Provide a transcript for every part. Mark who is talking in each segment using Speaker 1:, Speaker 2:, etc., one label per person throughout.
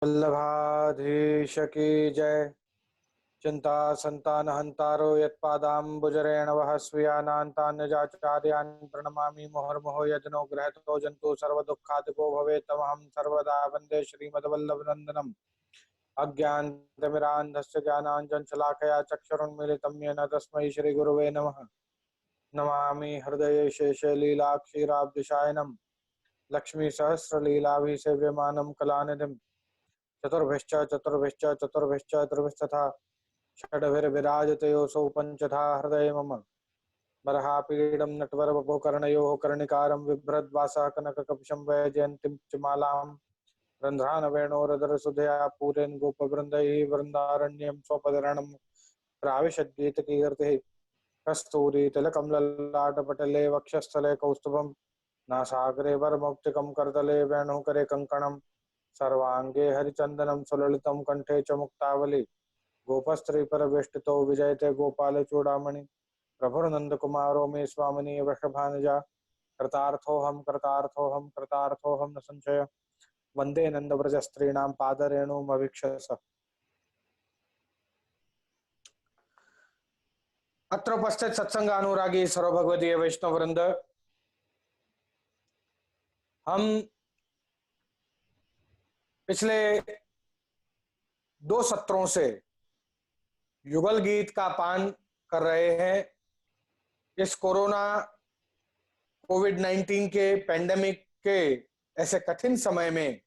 Speaker 1: वल्लभाधीश की जय। चिंता संतान हंतारो यत्पादाम्बुजरेणवः स्वीयानान्तान्यजाचार्यान् प्रणमामि मुहुर्मुहुः यजनो गृहतो जन्तु सर्वदुःखादिको भवेत् तमहं सर्वदा वन्दे श्रीमद्वल्लभनन्दनम्। अज्ञानतिमिरान्धस्य ज्ञानाञ्जनशलाकया चक्षुरुन्मीलितं येन तस्मै श्रीगुरुवे नमः। नमामि हृदये शेषे लीलाक्षीराब्धिशायनं लक्ष्मीसहस्रलीलाभिः सेव्यमानं कलानिधिम्। चतुर्भिश्च चतुर्भिश्च चतुर्भिश्च चतुर्भिस्तथा षड्भिर्विराजतयोऽसौ पञ्चधा हृदये मम। बर्हापीडं नटवरवपुः कर्णिकारं बिभ्रद्वासः कनककपिशं वैजयन्तीं च मालां रन्ध्रान् वेणोरधरसुधया पूरेन् गोपवृन्दैः वृन्दारण्यं स्वपदरणं प्राविशद्गीतकीर्तिः। कस्तूरीतिलकं ललाटपटले वक्षस्थले कौस्तुभं नासाग्रे वरमौक्तिकं करतले वेणुकरे कङ्कणं सर्वांगे हरिचंदनम सुललितं कंठे च मुक्तावली। गोपस्त्री परवेष्टितो विजयते गोपाल चूड़ामणि। प्रभुर्नंद कुमारो मे स्वामिनी वृषभानुजा। कृतार्थोहम कृतार्थोहम कृतार्थोहम न संशय। वंदे नंद व्रज स्त्रीणां पादरेणुमभिक्षस। अत्र उपस्थित सत्संग अनुरागी सर्वभगवदीय वैष्णव वृंद, हम पिछले 2 सत्रों से युगल गीत का पान कर रहे हैं। इस कोविड-19 के पेंडेमिक के ऐसे कठिन समय में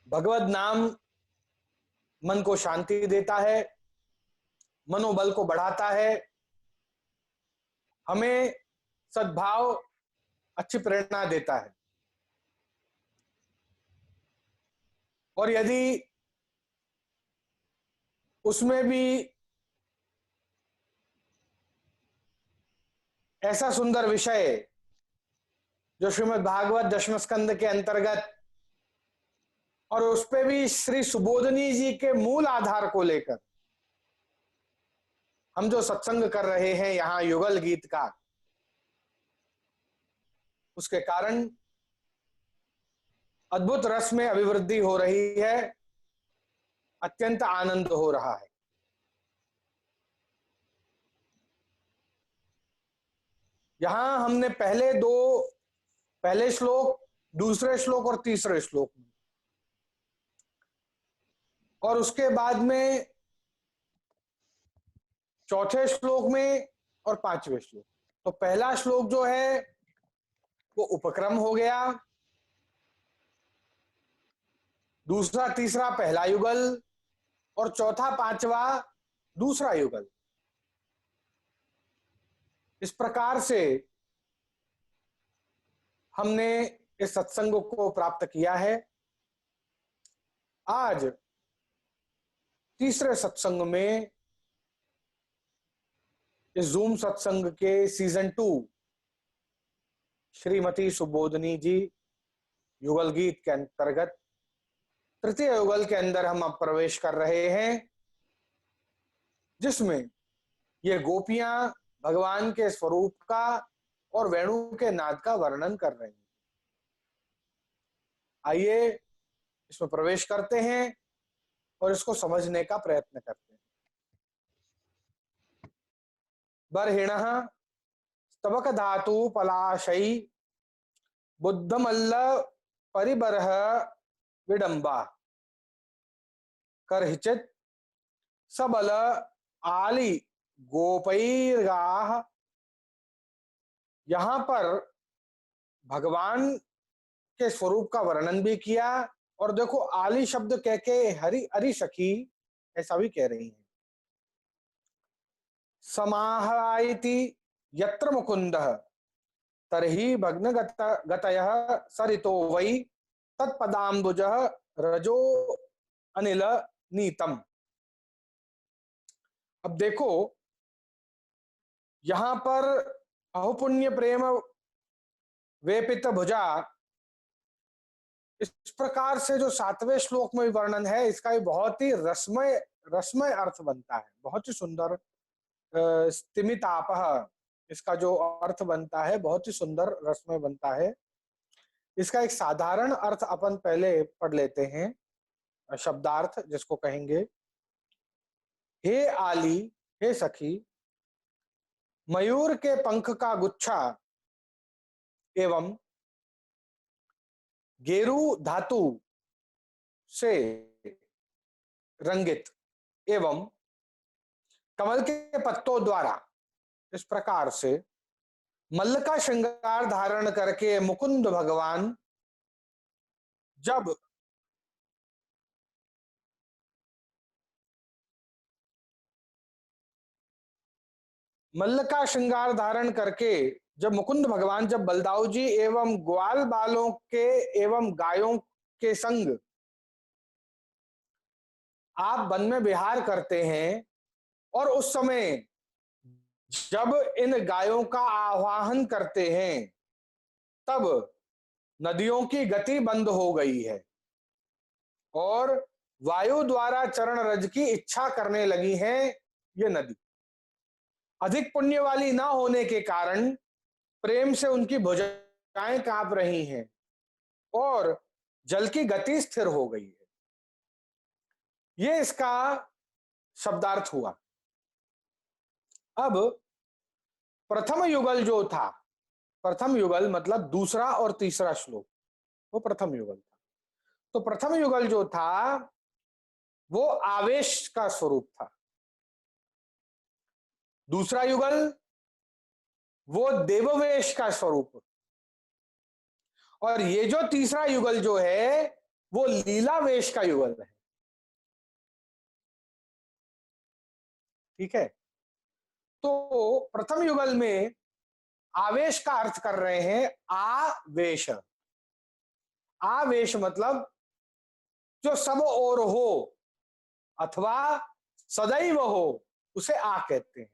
Speaker 1: भगवत नाम मन को शांति देता है, मनोबल को बढ़ाता है, हमें सद्भाव, अच्छी प्रेरणा देता है। और यदि उसमें भी ऐसा सुंदर विषय जो श्रीमद् भागवत दशम स्कंद के अंतर्गत और उस पे भी श्री सुबोधनी जी के मूल आधार को लेकर हम जो सत्संग कर रहे हैं यहां युगल गीत का, उसके कारण अद्भुत रस में अभिवृद्धि हो रही है, अत्यंत आनंद हो रहा है। यहां हमने पहले श्लोक, दूसरे श्लोक और तीसरे श्लोक में, और उसके बाद में चौथे श्लोक में और 5वें श्लोक, तो पहला श्लोक जो है वो उपक्रम हो गया, दूसरा तीसरा पहला युगल और चौथा पांचवा दूसरा युगल। इस प्रकार से हमने इस सत्संग को प्राप्त किया है। आज तीसरे सत्संग में, इस जूम सत्संग के सीजन 2 श्रीमती सुबोधनी जी युगल गीत के अंतर्गत तृतीय युगल के अंदर हम अब प्रवेश कर रहे हैं, जिसमें ये गोपियां भगवान के स्वरूप का और वेणु के नाद का वर्णन कर रहे हैं। आइए इसमें प्रवेश करते हैं और इसको समझने का प्रयत्न करते हैं। बर्हिणः स्तवक धातु पलाशई बुद्धमल्ल परिबरह विडंबा करहिचित सबल आली गोपैर्गाह। यहां पर भगवान के स्वरूप का वर्णन भी किया, और देखो आली शब्द कह के हरि हरि सखी ऐसा भी कह रही है। समाहायति यत्र मुकुंदः तरहि भग्न गतयः सरितो वै तत्पदाम्बुजः रजो अनिल नीतम। अब देखो यहां पर अहुपुण्य प्रेम वेपित भुजा, इस प्रकार से जो 7वें श्लोक में वर्णन है, इसका भी बहुत ही रसमय अर्थ बनता है, बहुत ही सुंदर। स्तिमितापः, इसका जो अर्थ बनता है बहुत ही सुंदर रसमय बनता है। इसका एक साधारण अर्थ अपन पहले पढ़ लेते हैं, शब्दार्थ जिसको कहेंगे। हे आली, हे सखी, मयूर के पंख का गुच्छा एवं गेरू धातु से रंगित एवं कमल के पत्तों द्वारा इस प्रकार से मल्ल का श्रृंगार धारण करके मुकुंद भगवान जब मल्ल का श्रृंगार धारण करके जब मुकुंद भगवान जब बलदाऊ जी एवं ग्वाल बालों के एवं गायों के संग आप वन में विहार करते हैं, और उस समय जब इन गायों का आवाहन करते हैं तब नदियों की गति बंद हो गई है और वायु द्वारा चरण रज की इच्छा करने लगी है। ये नदी अधिक पुण्य वाली ना होने के कारण प्रेम से उनकी भुजाएं कांप रही हैं और जल की गति स्थिर हो गई है। ये इसका शब्दार्थ हुआ। अब प्रथम युगल जो था, प्रथम युगल मतलब दूसरा और तीसरा श्लोक, वो प्रथम युगल था। तो प्रथम युगल जो था वो आवेश का स्वरूप था, दूसरा युगल वो देववेश का स्वरूप, और ये जो तीसरा युगल जो है वो लीलावेश का युगल है। ठीक है, तो प्रथम युगल में आवेश का अर्थ कर रहे हैं आवेश। आवेश मतलब जो सब और हो अथवा सदैव हो, उसे आ कहते हैं।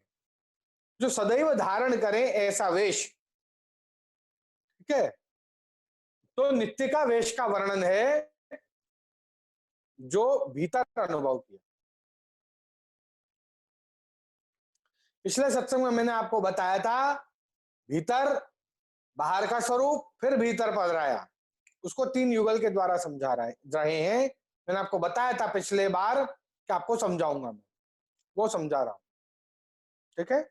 Speaker 1: जो सदैव धारण करें ऐसा वेश। ठीक है, तो नित्य का वेश का वर्णन है जो भीतर अनुभव किया। पिछले सत्संग में मैंने आपको बताया था भीतर बाहर का स्वरूप, फिर भीतर पधराया, उसको तीन युगल के द्वारा समझा रहे हैं। मैंने आपको बताया था पिछले बार कि आपको समझाऊंगा, मैं वो समझा रहा हूं। ठीक है,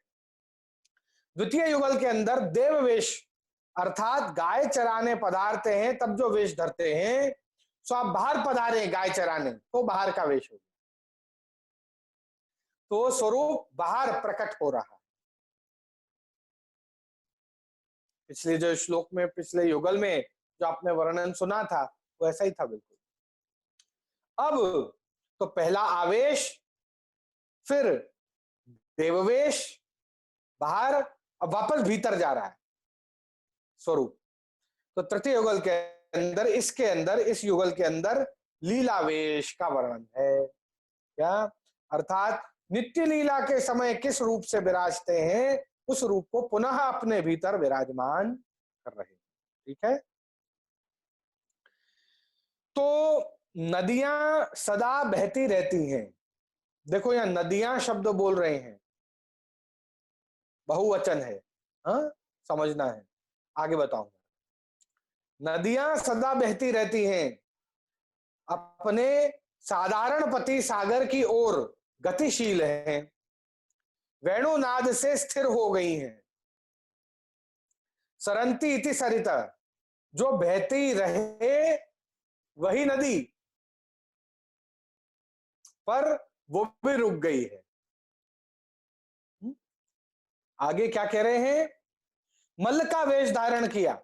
Speaker 1: द्वितीय युगल के अंदर देववेश अर्थात गाय चराने पधारते हैं तब जो वेश धरते हैं, सो आप बाहर पधारे गाय चराने तो बाहर का वेश हो, तो स्वरूप बाहर प्रकट हो रहा है। पिछले जो श्लोक में, पिछले युगल में जो आपने वर्णन सुना था वो ऐसा ही था बिल्कुल। अब तो पहला आवेश, फिर देववेश बाहर, अब वापस भीतर जा रहा है स्वरूप। तो तृतीय युगल के अंदर, इसके अंदर, इस युगल के अंदर लीलावेश का वर्णन है। क्या अर्थात नित्य लीला के समय किस रूप से विराजते हैं, उस रूप को पुनः अपने भीतर विराजमान कर रहे हैं। ठीक है, तो नदियां सदा बहती रहती हैं। देखो यहां नदियां शब्द बोल रहे हैं, बहुवचन है, हाँ समझना है, आगे बताऊंगा। नदियां सदा बहती रहती हैं, अपने साधारण पति सागर की ओर गतिशील हैं, वेणुनाद से स्थिर हो गई हैं। सरंती इति सरिता, जो बहती रहे वही नदी, पर वो भी रुक गई है। आगे क्या कह रहे हैं, मल्ल का वेश धारण किया,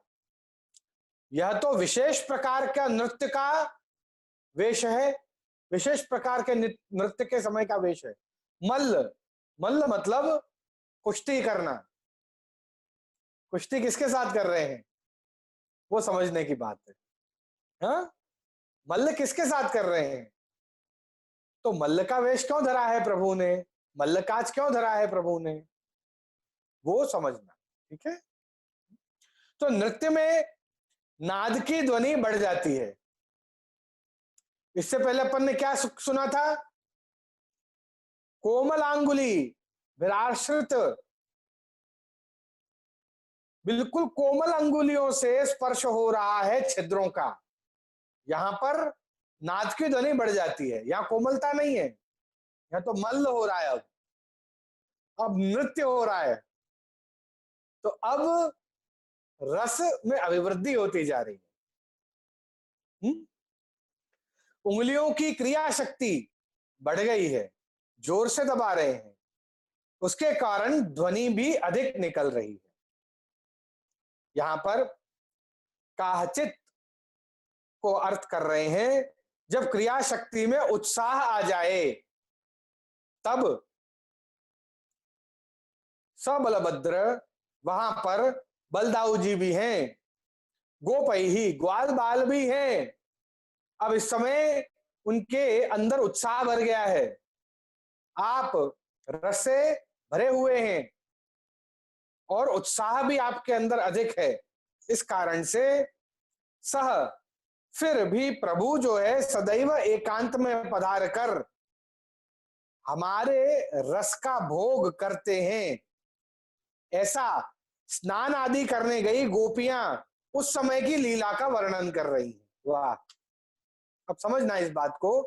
Speaker 1: यह तो विशेष प्रकार का नृत्य का वेश है, विशेष प्रकार के नृत्य के समय का वेश है। मल्ल, मल्ल मतलब कुश्ती करना। कुश्ती किसके साथ कर रहे हैं वो समझने की बात है। हाँ, मल्ल किसके साथ कर रहे हैं, तो मल्ल का वेश क्यों धरा है प्रभु ने, मल्लकाज क्यों धरा है प्रभु ने, वो समझना। ठीक है, तो नृत्य में नाद की ध्वनि बढ़ जाती है। इससे पहले अपन ने क्या सुना था, कोमल अंगुली विराश्रित बिल्कुल कोमल अंगुलियों से स्पर्श हो रहा है छिद्रों का। यहां पर नाद की ध्वनि बढ़ जाती है, यहां कोमलता नहीं है, यहां तो मल्ल हो रहा है। अब नृत्य हो रहा है, तो अब रस में अभिवृद्धि होती जा रही है। उंगलियों की क्रिया शक्ति बढ़ गई है, जोर से दबा रहे हैं, उसके कारण ध्वनि भी अधिक निकल रही है। यहां पर काहचित को अर्थ कर रहे हैं, जब क्रिया शक्ति में उत्साह आ जाए तब सबलभद्र, वहां पर बलदाऊ जी भी हैं, गोपई ही ग्वाल बाल भी हैं। अब इस समय उनके अंदर उत्साह भर गया है, आप रस से भरे हुए हैं और उत्साह भी आपके अंदर अधिक है। इस कारण से सह, फिर भी प्रभु जो है सदैव एकांत में पधार कर हमारे रस का भोग करते हैं। ऐसा स्नान आदि करने गई गोपियां उस समय की लीला का वर्णन कर रही हैं। वाह, अब समझना इस बात को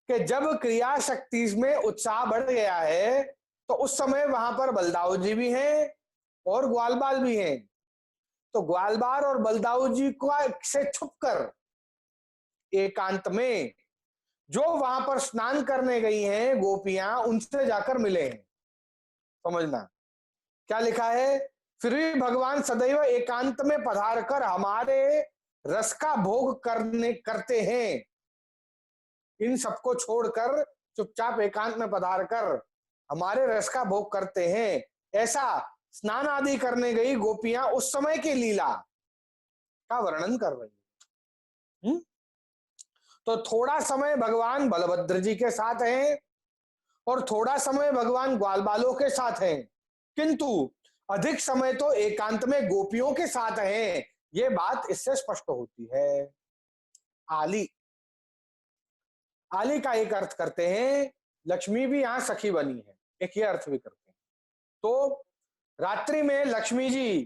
Speaker 1: कि जब क्रिया शक्ति में उत्साह बढ़ गया है तो उस समय वहां पर बलदाऊ जी भी हैं और ग्वालबाल भी हैं। तो ग्वालबाल और बलदाऊ जी को से छुपकर एकांत में जो वहां पर स्नान करने गई हैं गोपियां, उनसे जाकर मिले हैं। समझना क्या लिखा है, फिर भी भगवान सदैव एकांत में पधार कर हमारे रस का भोग करते हैं। इन सबको छोड़कर चुपचाप एकांत में पधार कर हमारे रस का भोग करते हैं। ऐसा स्नान आदि करने गई गोपियां उस समय की लीला का वर्णन कर रही है। तो थोड़ा समय भगवान बलभद्र जी के साथ हैं और थोड़ा समय भगवान ग्वाल बालों के साथ हैं, किंतु अधिक समय तो एकांत में गोपियों के साथ हैं। ये बात इससे स्पष्ट होती है। आली, आली का एक अर्थ करते हैं, लक्ष्मी भी यहां सखी बनी है, एक ये अर्थ भी करते हैं। तो रात्रि में लक्ष्मी जी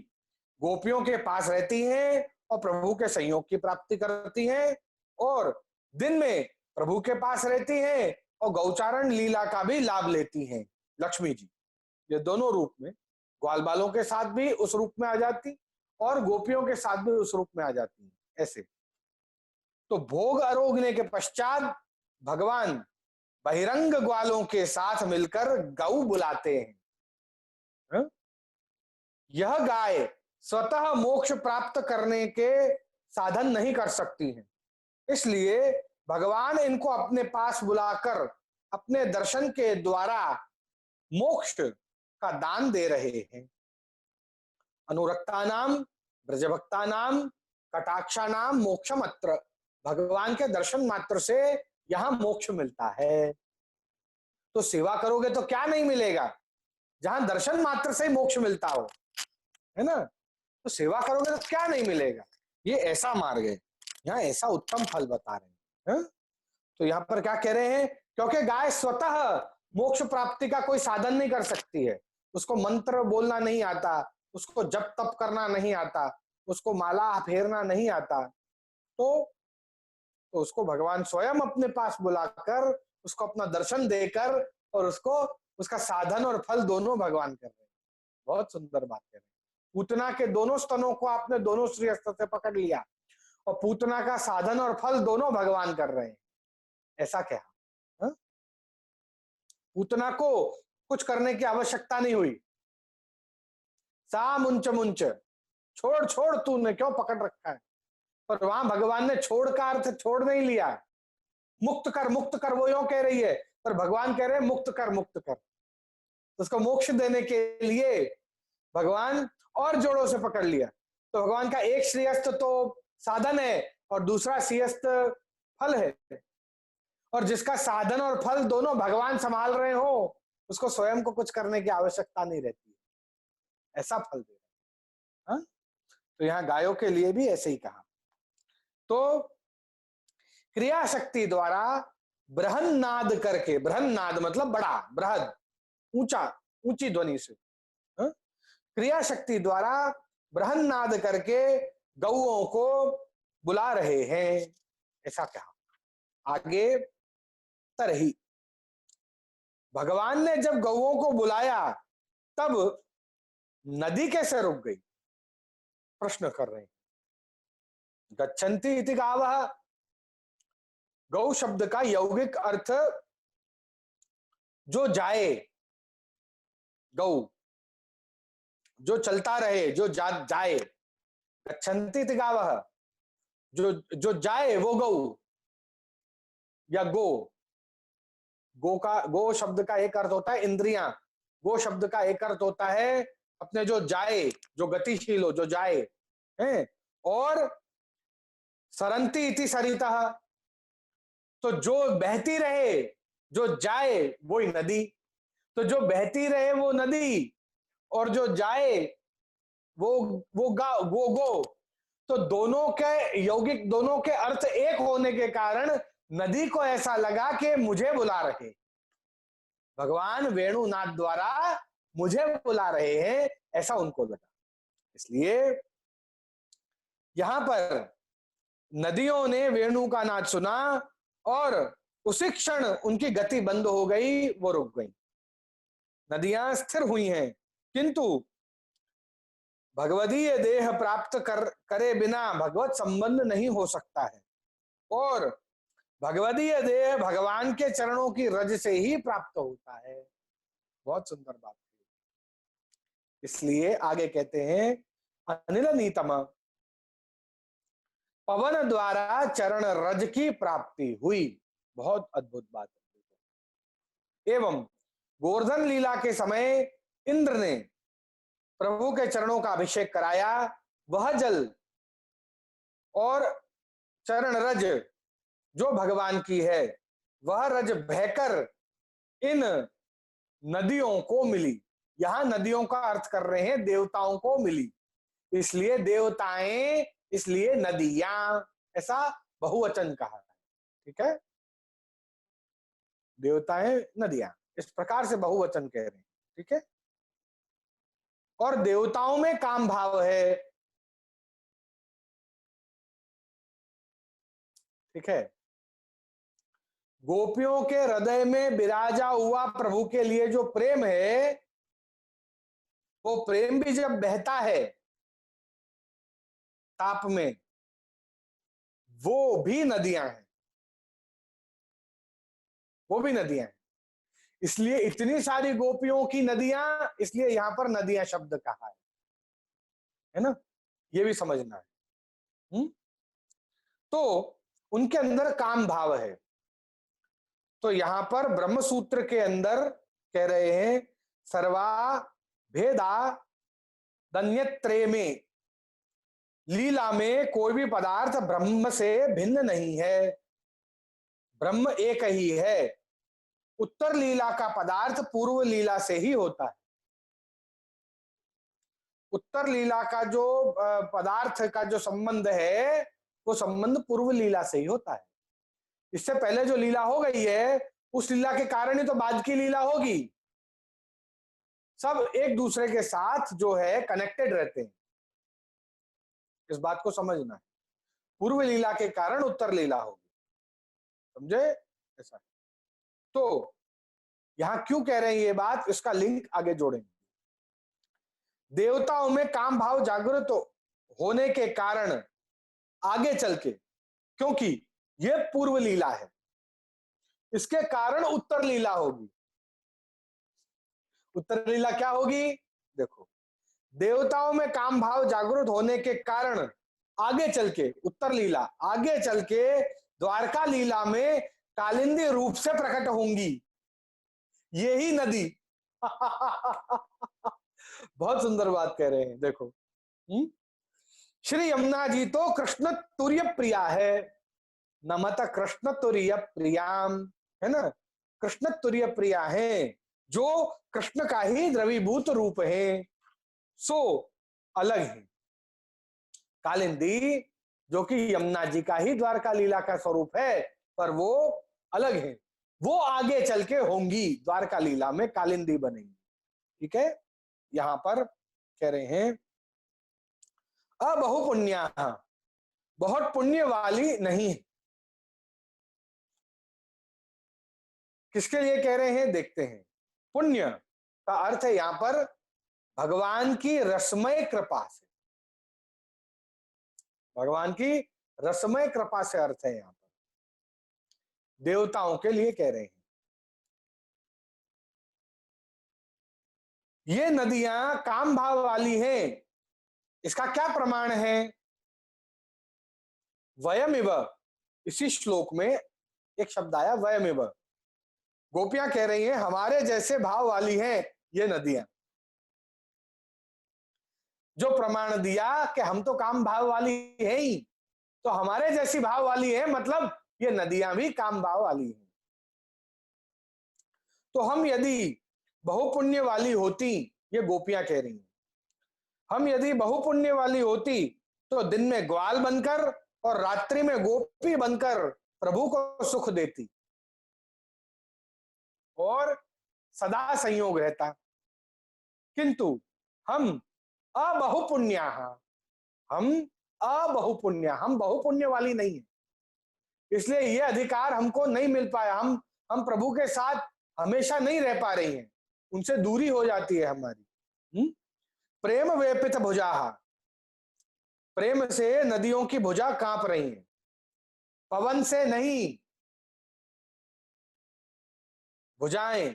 Speaker 1: गोपियों के पास रहती हैं और प्रभु के संयोग की प्राप्ति करती हैं, और दिन में प्रभु के पास रहती हैं और गौचारण लीला का भी लाभ लेती हैं लक्ष्मी जी। ये दोनों रूप में, ग्वाल बालों के साथ भी उस रूप में आ जाती और गोपियों के साथ भी उस रूप में आ जाती है। ऐसे तो भोग आरोगने के पश्चात भगवान बहिरंग ग्वालों के साथ मिलकर गौ बुलाते हैं। यह गाय स्वतः मोक्ष प्राप्त करने के साधन नहीं कर सकती हैं, इसलिए भगवान इनको अपने पास बुलाकर अपने दर्शन के द्वारा मोक्ष का दान दे रहे हैं। अनुरक्ता नाम ब्रजभक्ता नाम कटाक्षा नाम मोक्षम अत्र, भगवान के दर्शन मात्र से यहां मोक्ष मिलता है। तो सेवा करोगे तो क्या नहीं मिलेगा, जहां दर्शन मात्र से ही मोक्ष मिलता हो, है ना। तो सेवा करोगे तो क्या नहीं मिलेगा, ये ऐसा मार्ग है, यहाँ ऐसा उत्तम फल बता रहे हैं। तो यहाँ पर क्या कह रहे हैं, क्योंकि गाय स्वतः मोक्ष प्राप्ति का कोई साधन नहीं कर सकती है, उसको मंत्र बोलना नहीं आता, उसको जप तप करना नहीं आता, उसको माला फेरना नहीं आता, तो उसको भगवान स्वयं अपने पास बुलाकर उसको अपना दर्शन देकर और उसको उसका साधन और फल दोनों भगवान कर रहे हैं। बहुत सुंदर बात कह रहे हैं। पूतना के दोनों स्तनों को आपने दोनों श्रीहस्त से पकड़ लिया और पूतना का साधन और फल दोनों भगवान कर रहे हैं, ऐसा क्या। पूतना को कुछ करने की आवश्यकता नहीं हुई, सा मुंच मुंच, छोड़ छोड़, तूने क्यों पकड़ रखा है। पर वहां भगवान ने छोड़ का अर्थ छोड़ नहीं लिया, मुक्त कर वो यूं कह रही है, पर भगवान कह रहे हैं मुक्त कर। तो उसको मोक्ष देने के लिए भगवान और जोड़ों से पकड़ लिया। तो भगवान का एक श्रीहस्त तो साधन है और दूसरा श्रीहस्त फल है, और जिसका साधन और फल दोनों भगवान संभाल रहे हो उसको स्वयं को कुछ करने की आवश्यकता नहीं रहती है, ऐसा फल दे रहे हैं। तो यहाँ गायों के लिए भी ऐसे ही कहा। तो क्रिया शक्ति द्वारा बृहन नाद करके, बृहन नाद मतलब बड़ा, बृहद ऊंचा, ऊंची ध्वनि से, क्रिया शक्ति द्वारा बृहन्नाद करके गौओं को बुला रहे हैं, ऐसा कहा। आगे तरही, भगवान ने जब गौओं को बुलाया तब नदी कैसे रुक गई, प्रश्न कर रहे हैं। गच्छन्ति इति गावः, गौ शब्द का यौगिक अर्थ जो जाए, गौ जो चलता रहे, जो जाए। गच्छन्ति इति गावः, जो जाए वो गौ या गो। गो शब्द का एक अर्थ होता है इंद्रियां, गो शब्द का एक अर्थ होता है अपने जो जाए, जो गतिशील हो, जो जाए है। और सरंती इति सरितः, तो जो बहती रहे, जो जाए वही नदी। तो जो बहती रहे वो नदी, और जो जाए वो गो। तो दोनों के यौगिक, दोनों के अर्थ एक होने के कारण नदी को ऐसा लगा कि मुझे बुला रहे, भगवान वेणुनाद द्वारा मुझे बुला रहे हैं, ऐसा उनको लगा। इसलिए यहां पर नदियों ने वेणु का नाद सुना और उसी क्षण उनकी गति बंद हो गई, वो रुक गई। नदियां स्थिर हुई हैं, किंतु भगवदीय देह प्राप्त करे बिना भगवत संबंध नहीं हो सकता है, और भगवदीय देह भगवान के चरणों की रज से ही प्राप्त होता है। बहुत सुंदर बात है। इसलिए आगे कहते हैं, अनिल नीतम, पवन द्वारा चरण रज की प्राप्ति हुई। बहुत अद्भुत बात है। एवं गोवर्धन लीला के समय इंद्र ने प्रभु के चरणों का अभिषेक कराया, वह जल और चरण रज जो भगवान की है, वह रज बहकर इन नदियों को मिली। यहां नदियों का अर्थ कर रहे हैं देवताओं को मिली, इसलिए देवताएं, इसलिए नदियां, ऐसा बहुवचन कहा है। ठीक है, देवताएं नदियां, इस प्रकार से बहुवचन कह रहे हैं। ठीक है, और देवताओं में काम भाव है। ठीक है, गोपियों के हृदय में विराजा हुआ प्रभु के लिए जो प्रेम है, वो प्रेम भी जब बहता है ताप में, वो भी नदियां हैं, वो भी नदियां हैं। इसलिए इतनी सारी गोपियों की नदियां, इसलिए यहां पर नदियां शब्द कहा है ना, ये भी समझना है। तो उनके अंदर काम भाव है। तो यहां पर ब्रह्म सूत्र के अंदर कह रहे हैं, सर्वा भेदा दन्यत्रे में, लीला में कोई भी पदार्थ ब्रह्म से भिन्न नहीं है, ब्रह्म एक ही है। उत्तर लीला का पदार्थ पूर्व लीला से ही होता है। उत्तर लीला का जो पदार्थ का जो संबंध है, वो संबंध पूर्व लीला से ही होता है। इससे पहले जो लीला हो गई है, उस लीला के कारण ही तो बाद की लीला होगी। सब एक दूसरे के साथ जो है कनेक्टेड रहते हैं, इस बात को समझना है। पूर्व लीला के कारण उत्तर लीला होगी, समझे? ऐसा। तो यहां क्यों कह रहे हैं ये बात, इसका लिंक आगे जोड़ेंगे। देवताओं में काम भाव जागृत होने के कारण आगे चल के, क्योंकि ये पूर्व लीला है, इसके कारण उत्तर लीला होगी। उत्तर लीला क्या होगी? देखो, देवताओं में काम भाव जागृत होने के कारण आगे चल के उत्तर लीला, आगे चल के द्वारका लीला में कालिंदी रूप से प्रकट होंगी, यही नदी। बहुत सुंदर बात कह रहे हैं, देखो। श्री यमुना जी तो कृष्ण तुर्य प्रिया है, नमत कृष्ण तुर्य प्रियाम, है ना, कृष्ण तुर्य प्रिया है, जो कृष्ण का ही द्रवीभूत रूप है, सो अलग है। कालिंदी जो कि यमुना जी का ही द्वारका लीला का स्वरूप है, पर वो अलग है, वो आगे चल के होंगी, द्वारका लीला में कालिंदी बनेंगी। ठीक है, यहां पर कह रहे हैं अबहुपुण्या, बहुत पुण्य वाली नहीं है। किसके लिए कह रहे हैं देखते हैं। पुण्य का अर्थ है यहां पर भगवान की रसमय कृपा से, भगवान की रसमय कृपा से अर्थ है यहां पर, देवताओं के लिए कह रहे हैं। ये नदियां काम भाव वाली हैं, इसका क्या प्रमाण है। वयमिव, इसी श्लोक में एक शब्द आया वयमिव, गोपियां कह रही हैं हमारे जैसे भाव वाली हैं ये नदियां। जो प्रमाण दिया कि हम तो काम भाव वाली है ही, तो हमारे जैसी भाव वाली है, मतलब ये नदियां भी काम भाव वाली हैं। तो हम यदि बहुपुण्य वाली होती, ये गोपियां कह रही हैं, हम यदि बहुपुण्य वाली होती तो दिन में ग्वाल बनकर और रात्रि में गोपी बनकर प्रभु को सुख देती और सदा संयोग रहता। किंतु हम अबहुपुण्या, हम अबहुपुण्या, हम बहुपुण्य वाली नहीं है, इसलिए ये अधिकार हमको नहीं मिल पाया। हम प्रभु के साथ हमेशा नहीं रह पा रही हैं, उनसे दूरी हो जाती है हमारी। प्रेम वेपित भुजा, प्रेम से नदियों की भुजा कांप रही है, पवन से नहीं, भुजाएं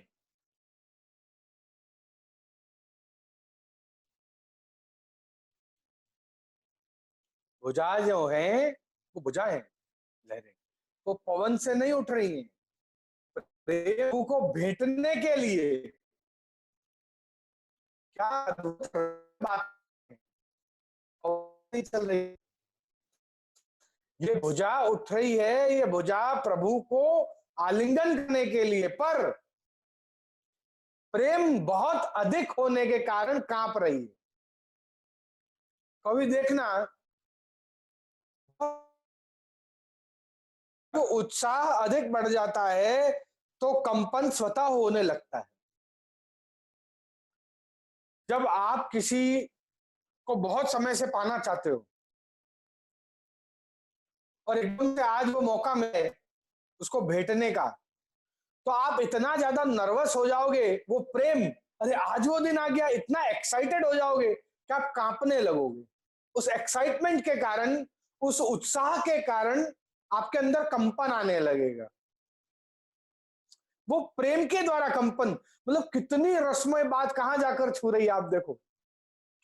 Speaker 1: भुजा जो है वो भुजाएं लहरें, वो पवन से नहीं उठ रही हैं, प्रभु को भेंटने के लिए। क्या अद्भुत बात है, नहीं चल रही, ये भुजा उठ रही है, ये भुजा प्रभु को आलिंगन करने के लिए, पर प्रेम बहुत अधिक होने के कारण कांप रही है। कभी देखना तो उत्साह अधिक बढ़ जाता है तो कंपन स्वतः होने लगता है। जब आप किसी को बहुत समय से पाना चाहते हो और एकदम से आज वो मौका मिले उसको भेंटने का, तो आप इतना ज्यादा नर्वस हो जाओगे, वो प्रेम, अरे आज वो दिन आ गया, इतना एक्साइटेड हो जाओगे कि आप कांपने लगोगे। उस एक्साइटमेंट के कारण, उस उत्साह के कारण आपके अंदर कंपन आने लगेगा। वो प्रेम के द्वारा कंपन, मतलब कितनी रसमय बात कहां जाकर छू रही है, आप देखो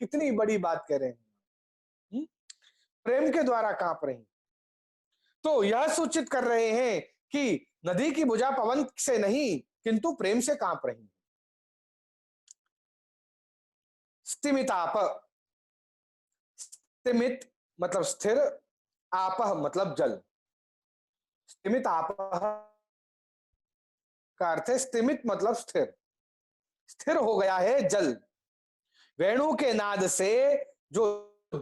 Speaker 1: कितनी बड़ी बात कह रहे हैं। प्रेम के द्वारा कांप रही, तो यह सूचित कर रहे हैं कि नदी की भुजा पवन से नहीं किंतु प्रेम से कांप रही। स्तिमिताप, स्तिमित मतलब स्थिर, आपह मतलब जल, स्तिमित आपह का अर्थ है स्तिमित मतलब स्थिर, स्थिर हो गया है जल। वेणु के नाद से जो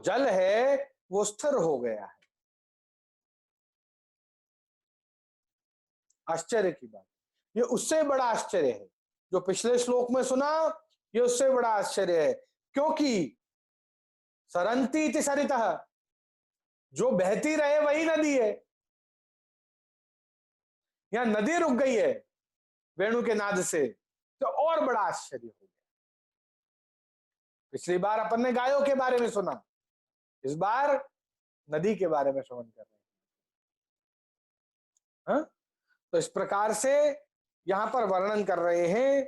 Speaker 1: जल है वो स्थिर हो गया है। आश्चर्य की बात, ये उससे बड़ा आश्चर्य है जो पिछले श्लोक में सुना, ये उससे बड़ा आश्चर्य है, क्योंकि सरंती इति सरितः, जो बहती रहे वही नदी है, यहां नदी रुक गई है वेणु के नाद से, तो और बड़ा आश्चर्य हो गया। पिछली बार अपन ने गायों के बारे में सुना, इस बार नदी के बारे में श्रवण कर रहे हैं। तो इस प्रकार से यहां पर वर्णन कर रहे हैं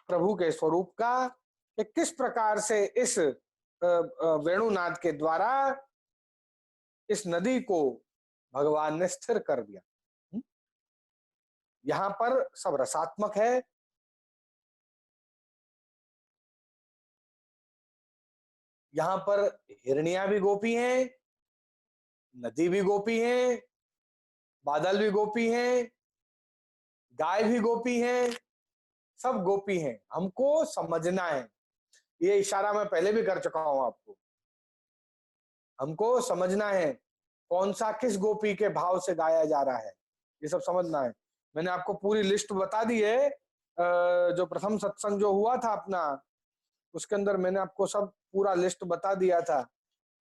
Speaker 1: प्रभु के स्वरूप का, कि किस प्रकार से इस वेणुनाद के द्वारा इस नदी को भगवान ने स्थिर कर दिया। यहां पर सब रसात्मक है। यहां पर हिरनिया भी गोपी हैं, नदी भी गोपी है, बादल भी गोपी हैं, गाय भी गोपी है, सब गोपी हैं। हमको समझना है, ये इशारा मैं पहले भी कर चुका हूं आपको। हमको समझना है कौन सा किस गोपी के भाव से गाया जा रहा है, ये सब समझना है। मैंने आपको पूरी लिस्ट बता दी है, जो प्रथम सत्संग जो हुआ था अपना, उसके अंदर मैंने आपको सब पूरा लिस्ट बता दिया था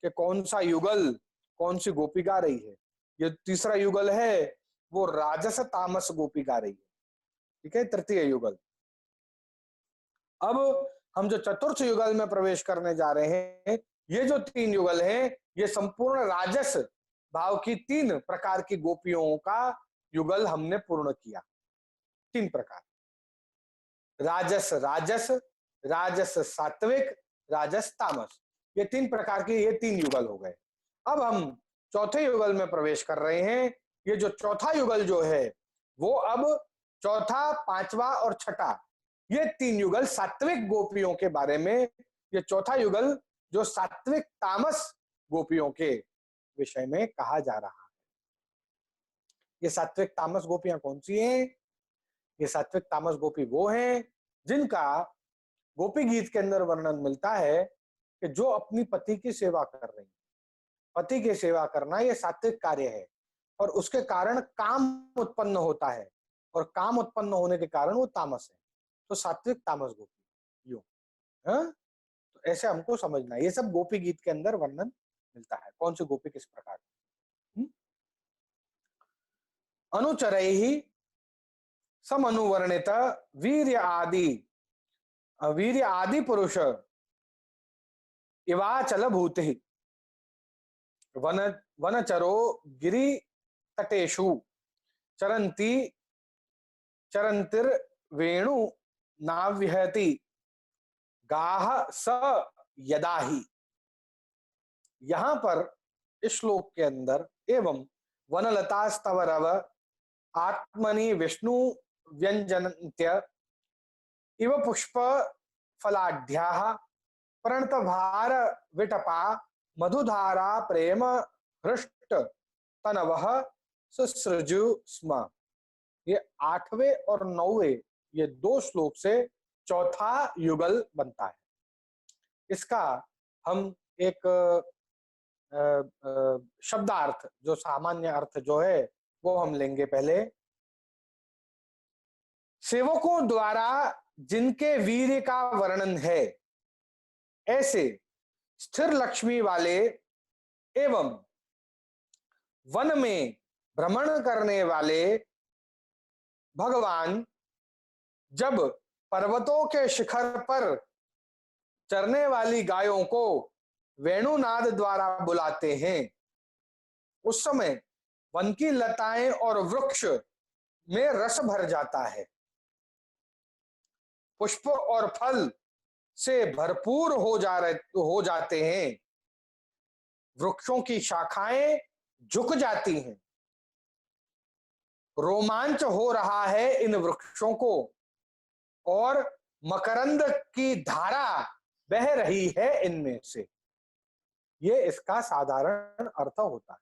Speaker 1: कि कौन सा युगल कौन सी गोपी गा रही है। ये तीसरा युगल है वो राजस तामस गोपी गा रही है, ठीक है, तृतीय युगल। अब हम जो चतुर्थ युगल में प्रवेश करने जा रहे हैं, ये जो 3 युगल हैं, ये संपूर्ण राजस भाव की 3 प्रकार की गोपियों का युगल हमने पूर्ण किया। 3 प्रकार, राजस राजस, राजस सात्विक, राजस तामस, ये 3 प्रकार के ये 3 युगल हो गए। अब हम चौथे युगल में प्रवेश कर रहे हैं। ये जो चौथा युगल जो है वो अब चौथा, पांचवा और छठा, ये 3 युगल सात्विक गोपियों के बारे में। ये चौथा युगल जो सात्विक तामस गोपियों के विषय में कहा जा रहा है। ये सात्विक तामस गोपियां कौन सी हैं? ये सात्विक तामस गोपी वो हैं जिनका गोपी गीत के अंदर वर्णन मिलता है कि जो अपनी पति की सेवा कर रही है। पति की सेवा करना ये सात्विक कार्य है और उसके कारण काम उत्पन्न होता है और काम उत्पन्न होने के कारण वो तामस है। तो सात्विक तामस गोपी यो, हाँ? तो ऐसे हमको समझना है। ये सब गोपी गीत के अंदर वर्णन मिलता है कौन सी गोपी किस प्रकार। अनुचरैहि समनुवर्णित वीर्य आदि पुरुष इवाचल भूति वनचरो गिरि तटेषु चरन्तिर्वेणु नाव्यहति गाह स यदाहि। यहां पर इस श्लोक के अंदर एवं वनलता स्तवरव आत्मनि विष्णु व्यंजन्त्य इव पुष्प फलाढ्याः प्रणत भार विटपा मधुधारा प्रेम हृष्ट तनवः सुसृजु स्म। ये 8वें और 9वें ये 2 श्लोक से चौथा युगल बनता है। इसका हम एक शब्दार्थ जो सामान्य अर्थ जो है वो हम लेंगे पहले। सेवकों द्वारा जिनके वीर्य का वर्णन है, ऐसे स्थिर लक्ष्मी वाले एवं वन में भ्रमण करने वाले भगवान जब पर्वतों के शिखर पर चरने वाली गायों को वेणुनाद द्वारा बुलाते हैं, उस समय वन की लताएं और वृक्ष में रस भर जाता है, पुष्प और फल से भरपूर हो जाते हैं, वृक्षों की शाखाएं झुक जाती हैं, रोमांच हो रहा है इन वृक्षों को और मकरंद की धारा बह रही है इनमें से। ये इसका साधारण अर्थ होता है।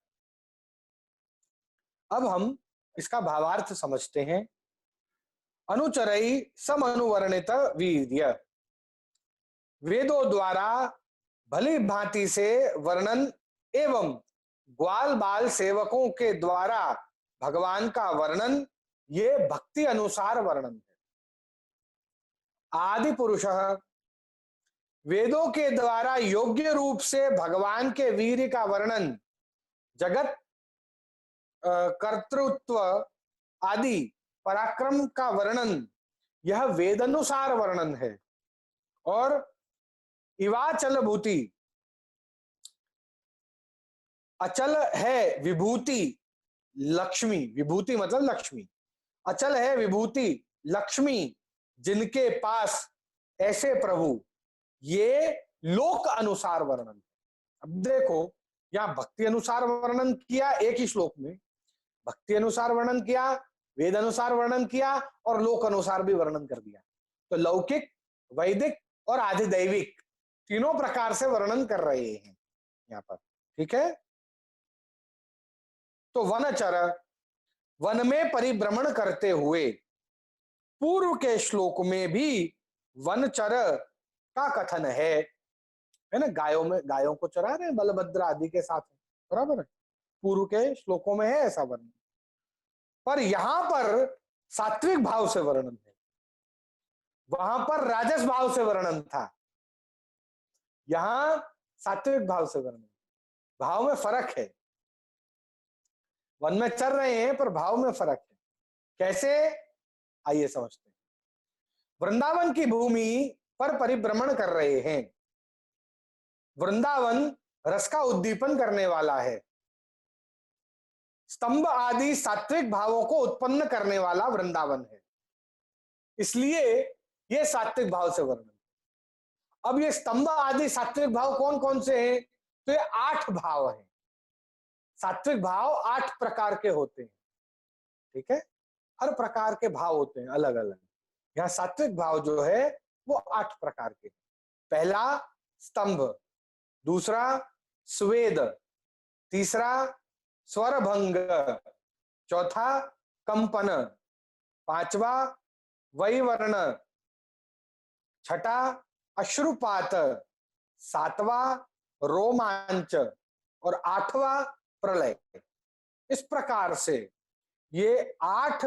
Speaker 1: अब हम इसका भावार्थ समझते हैं। अनुचरई समनुवर्णित वीर्य, वेदों द्वारा भली भांति से वर्णन एवं ग्वाल बाल सेवकों के द्वारा भगवान का वर्णन, ये भक्ति अनुसार वर्णन है। आदि पुरुष, वेदों के द्वारा योग्य रूप से भगवान के वीर्य का वर्णन, जगत कर्तृत्व आदि पराक्रम का वर्णन, यह वेदानुसार वर्णन है। और इवाचल भूति, अचल है विभूति लक्ष्मी, विभूति मतलब लक्ष्मी, अचल है विभूति लक्ष्मी जिनके पास ऐसे प्रभु, ये लोक अनुसार वर्णन। अब देखो यहां भक्ति अनुसार वर्णन किया एक ही श्लोक में, भक्ति अनुसार वर्णन किया, वेद अनुसार वर्णन किया और लोक अनुसार भी वर्णन कर दिया। तो लौकिक, वैदिक और आधिदैविक तीनों प्रकार से वर्णन कर रहे हैं यहां पर, ठीक है। तो वनचर, वन में परिभ्रमण करते हुए, पूर्व के श्लोक में भी वनचर का कथन है ना, गायों को चरा रहे बलभद्र आदि के साथ, बराबर है, पूर्व के श्लोकों में है ऐसा वर्णन। पर यहां पर सात्विक भाव से वर्णन है, वहां पर राजस भाव से वर्णन था, यहां सात्विक भाव से वर्णन, भाव में फर्क है, वन में चल रहे हैं पर भाव में फर्क है। कैसे, आइए समझते हैं। वृंदावन की भूमि पर परिभ्रमण कर रहे हैं। वृंदावन रस का उद्दीपन करने वाला है। स्तंभ आदि सात्विक भावों को उत्पन्न करने वाला वृंदावन है, इसलिए ये सात्विक भाव से वर्णन। अब ये स्तंभ आदि सात्विक भाव कौन कौन से हैं? तो ये 8 भाव हैं। सात्विक भाव 8 प्रकार के होते हैं, ठीक है, हर प्रकार के भाव होते हैं अलग अलग। यहाँ सात्विक भाव जो है वो 8 प्रकार के। पहला स्तंभ, दूसरा स्वेद, तीसरा स्वरभंग, चौथा कंपन, पांचवा वैवर्ण, छठा अश्रुपात, सातवां रोमांच और आठवां प्रलय। इस प्रकार से ये 8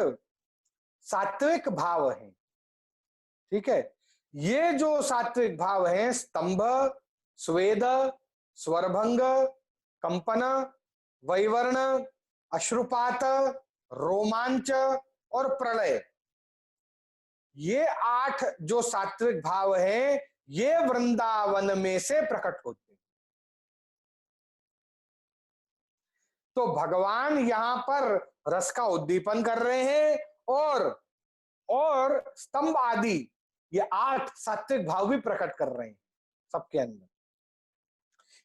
Speaker 1: सात्विक भाव हैं, ठीक है। ये जो सात्विक भाव हैं, स्तंभ, स्वेद, स्वरभंग, कंपन, वैवर्ण, अश्रुपात, रोमांच और प्रलय, ये 8 जो सात्विक भाव हैं ये वृंदावन में से प्रकट होते हैं। तो भगवान यहां पर रस का उद्दीपन कर रहे हैं और स्तंभ आदि ये 8 सात्विक भाव भी प्रकट कर रहे हैं सबके अंदर।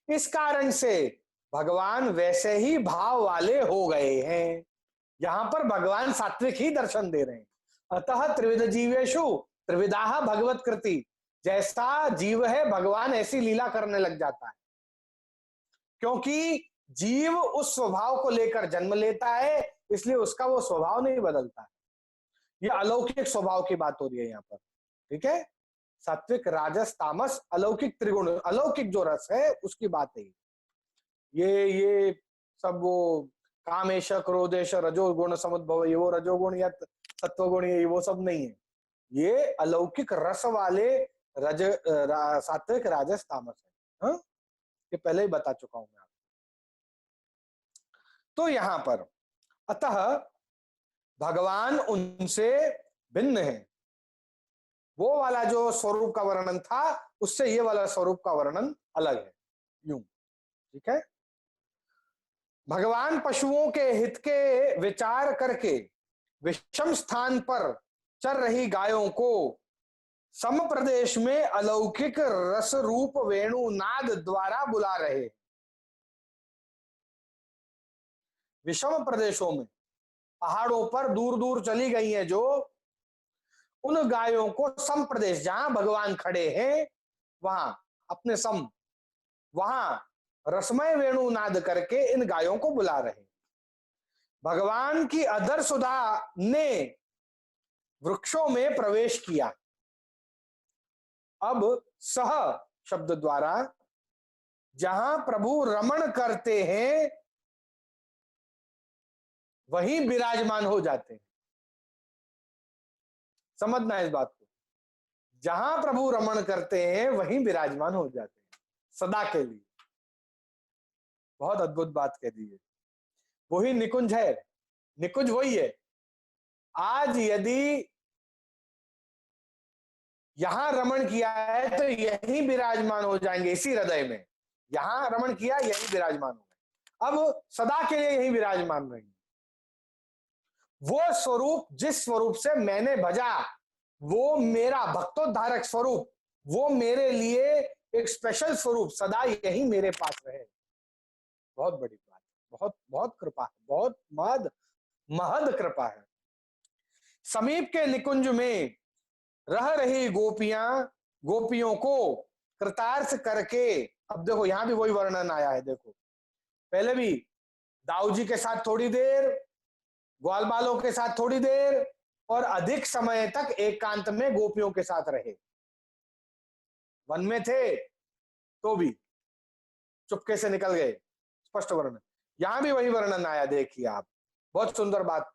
Speaker 1: इस कारण से भगवान वैसे ही भाव वाले हो गए हैं। यहां पर भगवान सात्विक ही दर्शन दे रहे हैं। अतः त्रिविध जीवेषु त्रिविधा भगवत कृति, जैसा जीव है भगवान ऐसी लीला करने लग जाता है, क्योंकि जीव उस स्वभाव को लेकर जन्म लेता है, इसलिए उसका वो स्वभाव नहीं बदलता है। ये अलौकिक स्वभाव की बात हो रही है यहाँ पर, ठीक है। सात्विक, राजस, तामस, अलौकिक त्रिगुण, अलौकिक जो रस है उसकी बात है। ये सब वो कामेश, क्रोधेश, रजोगुण समुद्भव, ये वो रजोगुण या सत्वगुण, ये वो सब नहीं है। ये अलौकिक रस वाले सात्विक, राजस, तामस है। ये पहले ही बता चुका हूं मैं आपको। तो यहां पर अतः भगवान उनसे भिन्न है। वो वाला जो स्वरूप का वर्णन था उससे ये वाला स्वरूप का वर्णन अलग है, यूं, ठीक है। भगवान पशुओं के हित के विचार करके विषम स्थान पर चर रही गायों को सम प्रदेश में अलौकिक रस रूप वेणुनाद द्वारा बुला रहे। विषम प्रदेशों में, पहाड़ों पर दूर दूर चली गई हैं जो, उन गायों को सम प्रदेश, जहां भगवान खड़े हैं वहां अपने सम, वहां रसमय वेणुनाद करके इन गायों को बुला रहे। भगवान की अधर सुधा ने वृक्षों में प्रवेश किया। अब सह शब्द द्वारा जहां प्रभु रमण करते हैं वहीं विराजमान हो जाते हैं। समझना है इस बात को, जहां प्रभु रमण करते हैं वहीं विराजमान हो जाते हैं सदा के लिए। बहुत अद्भुत बात कह दी है। वही निकुंज है, निकुंज वही है। आज यदि यहां रमण किया है तो यहीं विराजमान हो जाएंगे, इसी हृदय में। यहां रमण किया, यहीं विराजमान हो गए, अब सदा के लिए यहीं विराजमान रहेंगे। वो स्वरूप, जिस स्वरूप से मैंने भजा, वो मेरा भक्तोद्धारक स्वरूप, वो मेरे लिए एक स्पेशल स्वरूप सदा यही मेरे पास रहे। बहुत बड़ी बात, बहुत बहुत कृपा है, बहुत महद कृपा है। समीप के निकुंज में रह रही गोपियों को कृतार्थ करके, अब देखो यहां भी वही वर्णन आया है। देखो पहले भी दाऊ जी के साथ थोड़ी देर, ग्वाल बालों के साथ थोड़ी देर, और अधिक समय तक एकांत में गोपियों के साथ रहे। वन में थे तो भी चुपके से निकल गए, स्पष्ट वर्णन। यहां भी वही वर्णन आया, देखिए आप, बहुत सुंदर बात।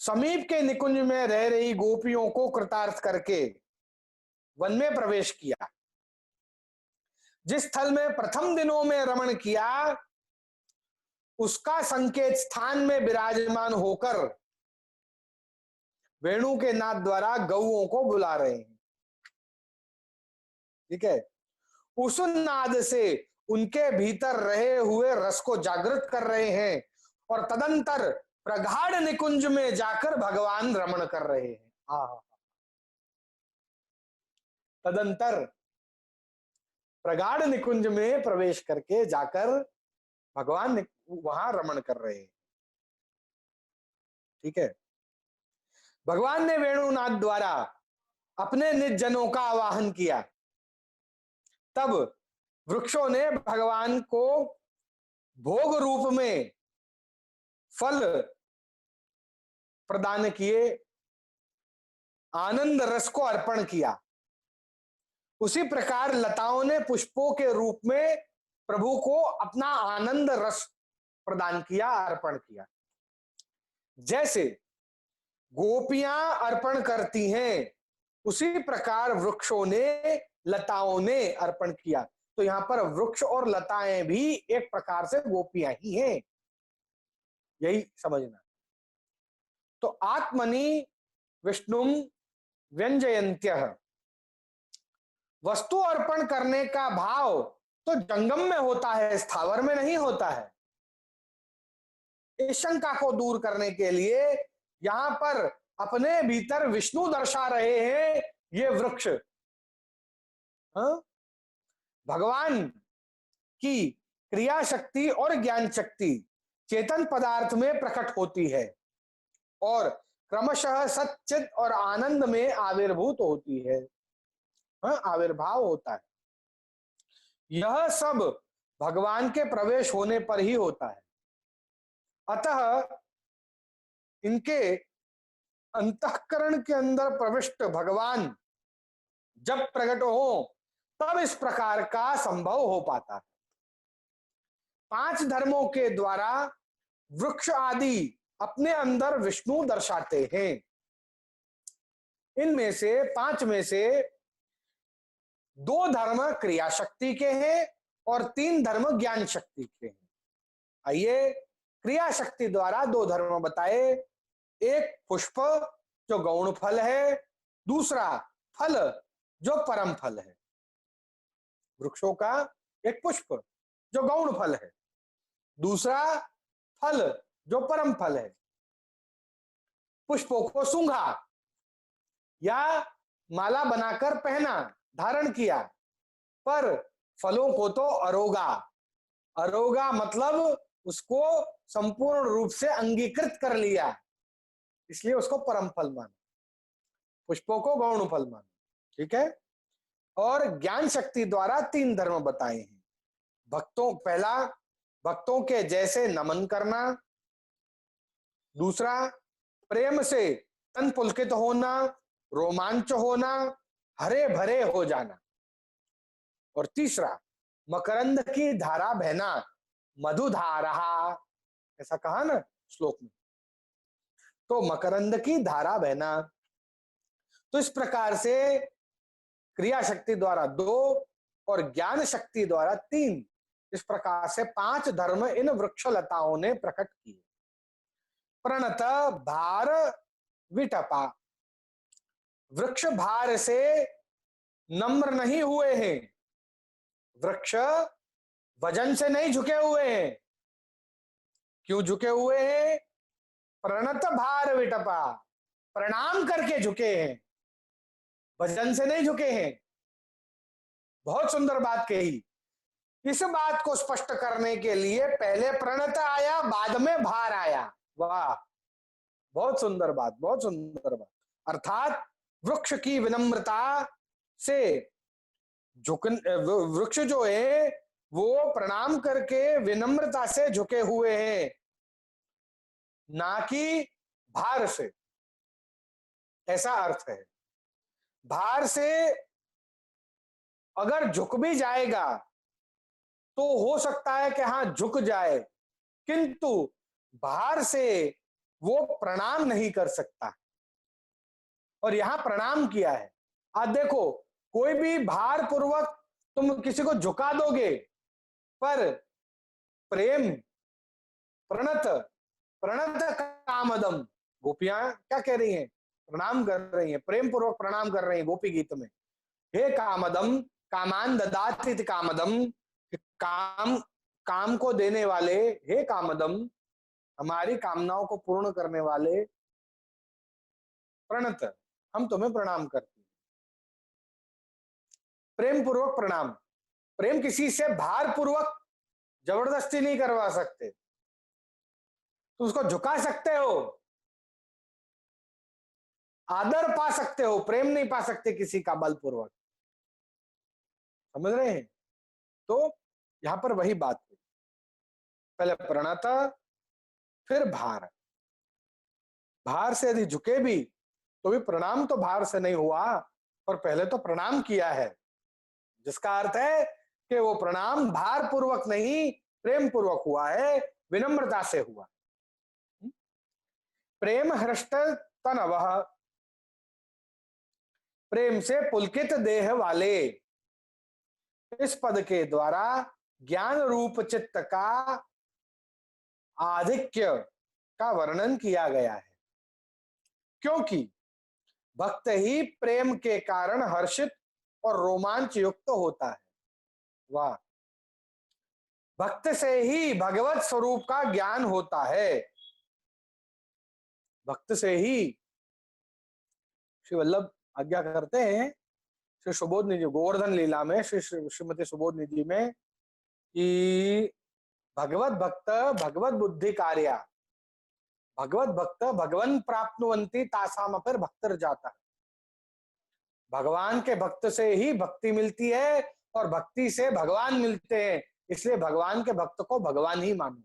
Speaker 1: समीप के निकुंज में रह रही गोपियों को कृतार्थ करके वन में प्रवेश किया। जिस स्थल में प्रथम दिनों में रमण किया, उसका संकेत स्थान में विराजमान होकर वेणु के नाद द्वारा गौओं को बुला रहे हैं। ठीक है, उस नाद से उनके भीतर रहे हुए रस को जागृत कर रहे हैं और तदंतर प्रगाढ़ निकुंज में जाकर भगवान रमण कर रहे हैं। तदंतर प्रगाढ़ निकुंज में प्रवेश करके जाकर भगवान वहां रमण कर रहे हैं। ठीक है, भगवान ने वेणुनाद द्वारा अपने निज जनों का आवाहन किया। तब वृक्षों ने भगवान को भोग रूप में फल प्रदान किए, आनंद रस को अर्पण किया। उसी प्रकार लताओं ने पुष्पों के रूप में प्रभु को अपना आनंद रस प्रदान किया, अर्पण किया। जैसे गोपियां अर्पण करती हैं, उसी प्रकार वृक्षों ने, लताओं ने अर्पण किया। तो यहां पर वृक्ष और लताएं भी एक प्रकार से गोपियां ही हैं, यही समझना। तो आत्मनि विष्णुम व्यंजयन्त्यः, वस्तु अर्पण करने का भाव तो जंगम में होता है, स्थावर में नहीं होता है। इस शंका को दूर करने के लिए यहां पर अपने भीतर विष्णु दर्शा रहे हैं ये वृक्ष। भगवान की क्रिया शक्ति और ज्ञान शक्ति चेतन पदार्थ में प्रकट होती है और क्रमशः सच्चित और आनंद में आविर्भूत होती है, आविर्भाव होता है। यह सब भगवान के प्रवेश होने पर ही होता है। अतः इनके अंतःकरण के अंदर प्रविष्ट भगवान जब प्रकट हो तब इस प्रकार का संभव हो पाता है। 5 धर्मों के द्वारा वृक्ष आदि अपने अंदर विष्णु दर्शाते हैं। इनमें से 5 में से 2 धर्म क्रिया शक्ति के हैं और 3 धर्म ज्ञान शक्ति के हैं। आइए क्रिया शक्ति द्वारा 2 धर्म बताए। एक पुष्प जो गौण फल है, दूसरा फल जो परम फल है। वृक्षों का एक पुष्प जो गौण फल है, दूसरा फल जो परम फल है। पुष्पों को सूंघा या माला बनाकर पहना, धारण किया, पर फलों को तो अरोगा। अरोगा मतलब उसको संपूर्ण रूप से अंगीकृत कर लिया, इसलिए उसको परम फल माना, पुष्पों को गौण फल माना। ठीक है, और ज्ञान शक्ति द्वारा 3 धर्म बताए हैं। पहला भक्तों के जैसे नमन करना, दूसरा प्रेम से तन पुलकित होना, रोमांच होना, हरे भरे हो जाना, और तीसरा मकरंद की धारा बहना, मधुधारा, ऐसा कहा ना श्लोक में, तो मकरंद की धारा बहना। तो इस प्रकार से क्रिया शक्ति द्वारा 2 और ज्ञान शक्ति द्वारा 3, इस प्रकार से 5 धर्म इन वृक्ष लताओं ने प्रकट किए। प्रणत भार विटपा, वृक्ष भार से नम्र नहीं हुए हैं, वृक्ष वजन से नहीं झुके हुए हैं। क्यों झुके हुए हैं? प्रणत भार विटपा, प्रणाम करके झुके हैं, वजन से नहीं झुके हैं। बहुत सुंदर बात कही। इस बात को स्पष्ट करने के लिए पहले प्रणत आया, बाद में भार आया। वाह, बहुत सुंदर बात, बहुत सुंदर बात। अर्थात वृक्ष की विनम्रता से वृक्ष जो है वो प्रणाम करके विनम्रता से झुके हुए हैं, ना कि भार से। ऐसा अर्थ है। भार से अगर झुक भी जाएगा तो हो सकता है कि हाँ झुक जाए, किंतु भार से वो प्रणाम नहीं कर सकता, और यहां प्रणाम किया है। आज देखो, कोई भी भार पूर्वक तुम किसी को झुका दोगे, पर प्रेम प्रणत प्रणत कामदम, गोपियां क्या कह रही हैं, प्रणाम कर रही हैं, प्रेम पूर्वक प्रणाम कर रही हैं गोपी गीत में। हे कामदम, कामान ददाति कामदम, काम काम को देने वाले, हे कामदम, हमारी कामनाओं को पूर्ण करने वाले, प्रणत, हम तुम्हें प्रणाम करते हैं। प्रेम पूर्वक प्रणाम, प्रेम किसी से भार पूर्वक जबरदस्ती नहीं करवा सकते, तो उसको झुका सकते हो, आदर पा सकते हो, प्रेम नहीं पा सकते किसी का बलपूर्वक। समझ रहे हैं? तो यहां पर वही बात हुई, पहले प्रणत, फिर भार। भार से यदि झुके भी तो भी प्रणाम तो भार से नहीं हुआ, पर पहले तो प्रणाम किया है, जिसका अर्थ है कि वो प्रणाम भार पूर्वक नहीं, प्रेम पूर्वक हुआ है, विनम्रता से हुआ। प्रेम हृष्ट तनवः, प्रेम से पुलकित देह वाले, इस पद के द्वारा ज्ञान रूप चित्त का आधिक्य का वर्णन किया गया है, क्योंकि भक्त ही प्रेम के कारण हर्षित और रोमांच युक्त होता है। वाह, भक्त से ही भगवत स्वरूप का ज्ञान होता है, भक्त से ही। श्री वल्लभ आज्ञा करते हैं श्री सुबोधनी जी, गोवर्धन लीला में श्रीमती सुबोधनी जी में, कि भगवत भक्त भगवत बुद्धि कार्या, भगवत भक्त भगवन प्राप्नुवंती तासाम फिर भक्तर जाता है। भगवान के भक्त से ही भक्ति मिलती है और भक्ति से भगवान मिलते हैं, इसलिए भगवान के भक्त को भगवान ही मानो,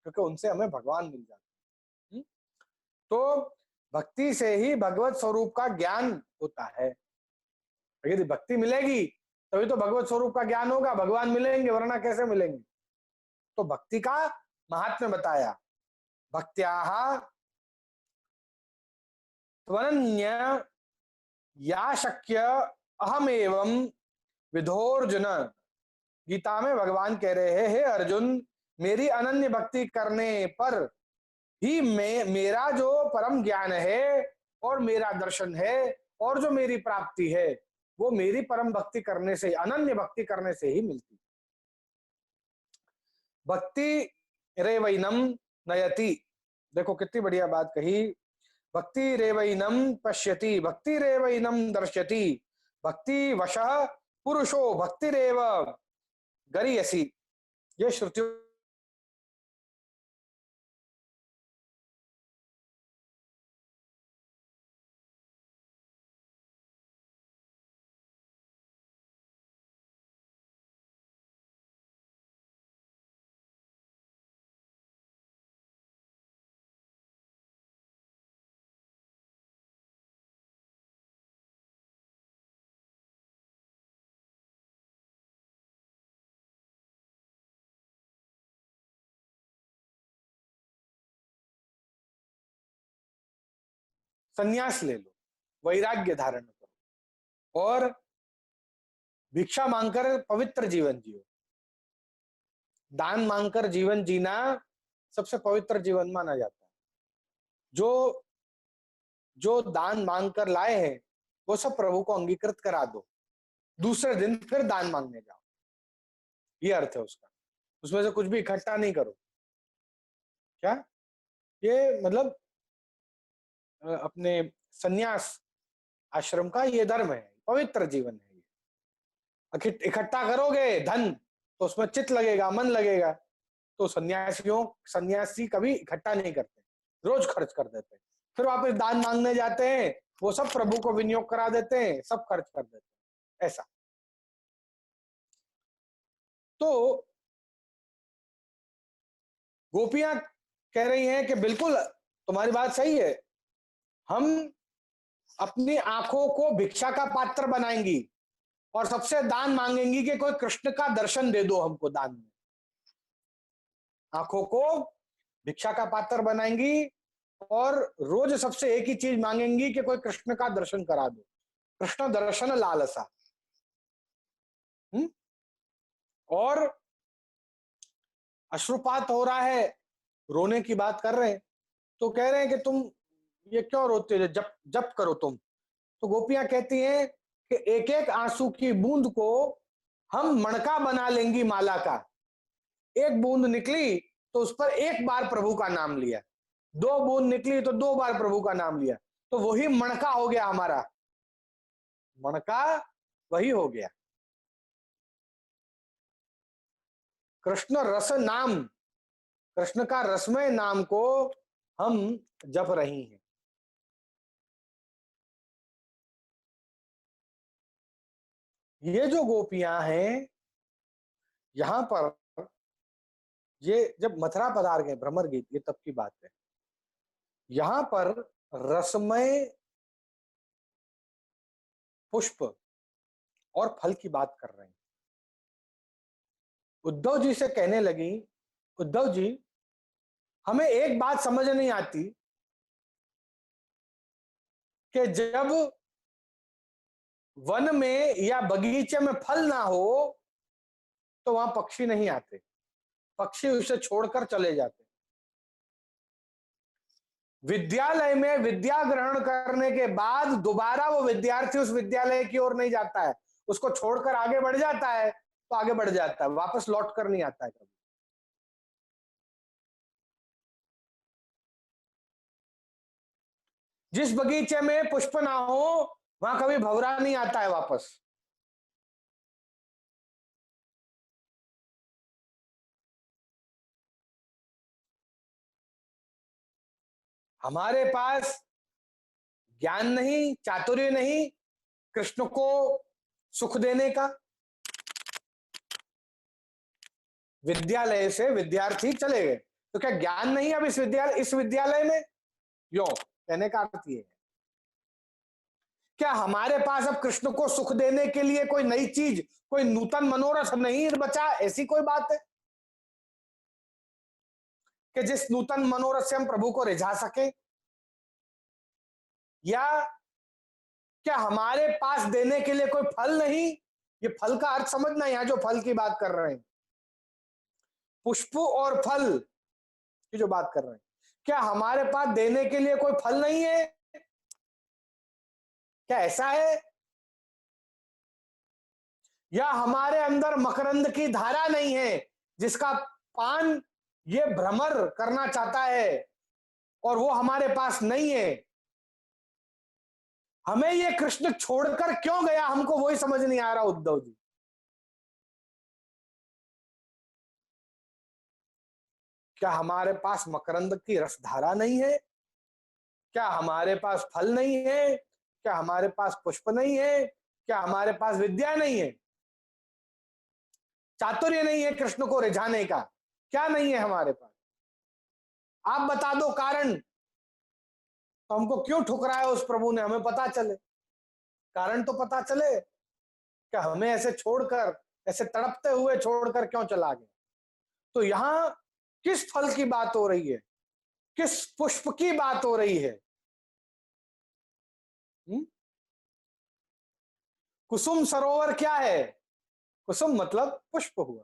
Speaker 1: क्योंकि उनसे हमें भगवान मिल जाते हैं। तो भक्ति से ही भगवत स्वरूप का ज्ञान होता है। यदि भक्ति मिलेगी तभी तो भगवत स्वरूप का ज्ञान होगा, भगवान मिलेंगे, वरना कैसे मिलेंगे। तो भक्ति का महात्म्य बताया, भक्त्याः त्वनन्य या शक्य अहमेवं विधोर्जुन। गीता में भगवान कह रहे हैं, हे अर्जुन, मेरी अनन्य भक्ति करने पर ही मेरा जो परम ज्ञान है और मेरा दर्शन है और जो मेरी प्राप्ति है, वो मेरी परम भक्ति करने से, अनन्य भक्ति करने से ही मिलती। भक्ति रेवैनम नयति, देखो कितनी बढ़िया बात कही, भक्ति रेवैनम पश्यति, भक्ति रेवैनम दर्शति, भक्ति वशः पुरुषो भक्तिरेव गरीयसी। ये श्रुति संन्यास ले लो, वैराग्य धारण करो और भिक्षा मांगकर पवित्र जीवन जियो। दान मांगकर जीवन जीना सबसे पवित्र जीवन माना जाता है। जो जो दान मांगकर लाए हैं वो सब प्रभु को अंगीकृत करा दो, दूसरे दिन फिर दान मांगने जाओ, ये अर्थ है उसका। उसमें से कुछ भी इकट्ठा नहीं करो। क्या ये मतलब अपने सन्यास आश्रम का ये धर्म है, पवित्र जीवन है ये। इकट्ठा करोगे धन तो उसमें चित्त लगेगा, मन लगेगा। तो सन्यासी कभी इकट्ठा नहीं करते, रोज खर्च कर देते हैं, फिर वापस दान मांगने जाते हैं, वो सब प्रभु को विनियोग करा देते हैं, सब खर्च कर देते हैं, ऐसा। तो गोपियां कह रही हैं कि बिल्कुल तुम्हारी बात सही है, हम अपनी आंखों को भिक्षा का पात्र बनाएंगी और सबसे दान मांगेंगी कि कोई कृष्ण का दर्शन दे दो हमको दान में। आंखों को भिक्षा का पात्र बनाएंगी और रोज सबसे एक ही चीज मांगेंगी कि कोई कृष्ण का दर्शन करा दो, कृष्ण दर्शन लालसा। और अश्रुपात हो रहा है, रोने की बात कर रहे हैं, तो कह रहे हैं कि तुम ये क्यों रोते हो, जप जप करो तुम। तो गोपियां कहती हैं कि एक एक आंसू की बूंद को हम मणका बना लेंगी माला का। एक बूंद निकली तो उस पर एक बार प्रभु का नाम लिया, दो बूंद निकली तो दो बार प्रभु का नाम लिया, तो वही मणका हो गया हमारा, मणका वही हो गया। कृष्ण रस नाम, कृष्ण का रसमय नाम को हम जप रही हैं। ये जो गोपियां हैं यहां पर, ये जब मथुरा पधार गए, भ्रमर गीत, ये तब की बात है, यहां पर रसमय पुष्प और फल की बात कर रहे हैं। उद्धव जी से कहने लगी, उद्धव जी हमें एक बात समझ नहीं आती कि जब वन में या बगीचे में फल ना हो तो वहां पक्षी नहीं आते, पक्षी उसे छोड़कर चले जाते। विद्यालय में विद्या ग्रहण करने के बाद दोबारा वो विद्यार्थी उस विद्यालय की ओर नहीं जाता है, उसको छोड़कर आगे बढ़ जाता है तो आगे बढ़ जाता है, वापस लौट कर नहीं आता है कभी। जिस बगीचे में पुष्प ना हो वहां कभी भंवरा नहीं आता है वापस। हमारे पास ज्ञान नहीं, चातुर्य नहीं कृष्ण को सुख देने का। विद्यालय से विद्यार्थी चले गए तो क्या ज्ञान नहीं अब इस विद्यालय में? यो कहने का अर्थ ये है, क्या हमारे पास अब कृष्ण को सुख देने के लिए कोई नई चीज, कोई नूतन मनोरथ नहीं बचा? ऐसी कोई बात है कि जिस नूतन मनोरथ से हम प्रभु को रिझा सके? या क्या हमारे पास देने के लिए कोई फल नहीं? ये फल का अर्थ समझना, यहां जो फल की बात कर रहे हैं, पुष्प और फल की जो बात कर रहे हैं, क्या हमारे पास देने के लिए कोई फल नहीं है? क्या ऐसा है? या हमारे अंदर मकरंद की धारा नहीं है जिसका पान ये भ्रमर करना चाहता है और वो हमारे पास नहीं है? हमें ये कृष्ण छोड़कर क्यों गया, हमको वही समझ नहीं आ रहा उद्धव जी। क्या हमारे पास मकरंद की रसधारा नहीं है? क्या हमारे पास फल नहीं है? क्या हमारे पास पुष्प नहीं है? क्या हमारे पास विद्या नहीं है? चातुर्य नहीं है कृष्ण को रिझाने का? क्या नहीं है हमारे पास? आप बता दो कारण, तो हमको क्यों ठुकराया उस प्रभु ने, हमें पता चले, कारण तो पता चले। क्या हमें ऐसे छोड़कर, ऐसे तड़पते हुए छोड़कर क्यों चला गया? तो यहां किस फल की बात हो रही है, किस पुष्प की बात हो रही है? कुसुम सरोवर क्या है? कुसुम मतलब पुष्प हुआ।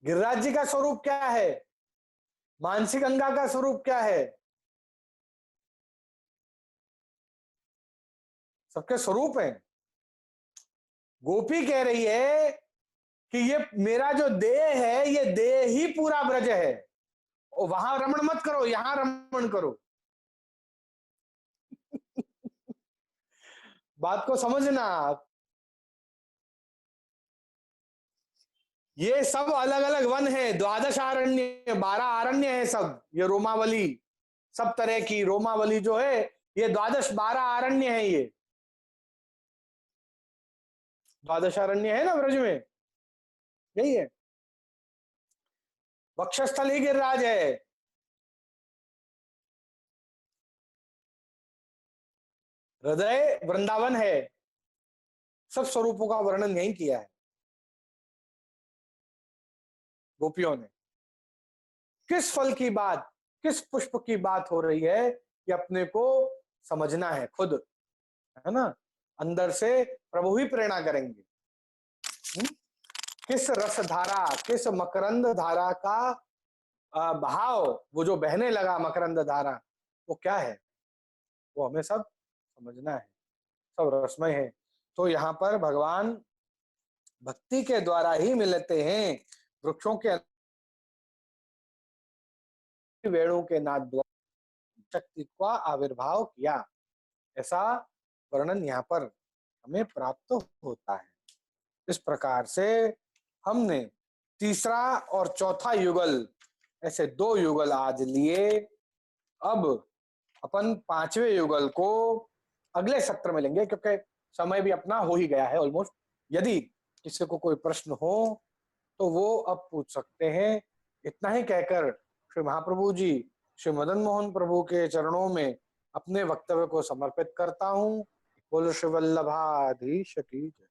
Speaker 1: गिरिराज जी का स्वरूप क्या है? मानसी गंगा का स्वरूप क्या है? सबके स्वरूप हैं। गोपी कह रही है कि ये मेरा जो देह है, ये देह ही पूरा ब्रज है, और वहां रमण मत करो, यहां रमण करो। बात को समझना आप, ये सब अलग अलग वन है, 12 आरण्य, 12 आरण्य है सब, ये रोमावली, सब तरह की रोमावली जो है, ये 12 आरण्य है, ये 12 आरण्य है ना ब्रज में, यही है। वक्षस्थल ही गिरिराज है। हृदय वृंदावन है। सब स्वरूपों का वर्णन यही किया है गोपियों ने। किस फल की बात, किस पुष्प की बात हो रही है, ये अपने को समझना है खुद, है ना, अंदर से प्रभु ही प्रेरणा करेंगे। किस रस धारा, किस मकरंद धारा का भाव, वो जो बहने लगा मकरंद धारा, वो क्या है, वो हमें सब समझना है, सब रसमय है। तो यहाँ पर भगवान भक्ति के द्वारा ही मिलते हैं, वृक्षों के वेणु के नाद द्वारा शक्ति का आविर्भाव किया, ऐसा वर्णन यहाँ पर हमें प्राप्त होता है। इस प्रकार से हमने तीसरा और चौथा युगल, ऐसे दो युगल आज लिए। अब अपन पांचवें युगल को अगले सत्र में लेंगे, क्योंकि समय भी अपना हो ही गया है ऑलमोस्ट। यदि किसी को कोई प्रश्न हो तो वो अब पूछ सकते हैं। इतना ही कहकर श्री महाप्रभु जी, श्री मदन मोहन प्रभु के चरणों में अपने वक्तव्य को समर्पित करता हूँ। बोलो श्री वल्लभाधीश की जय।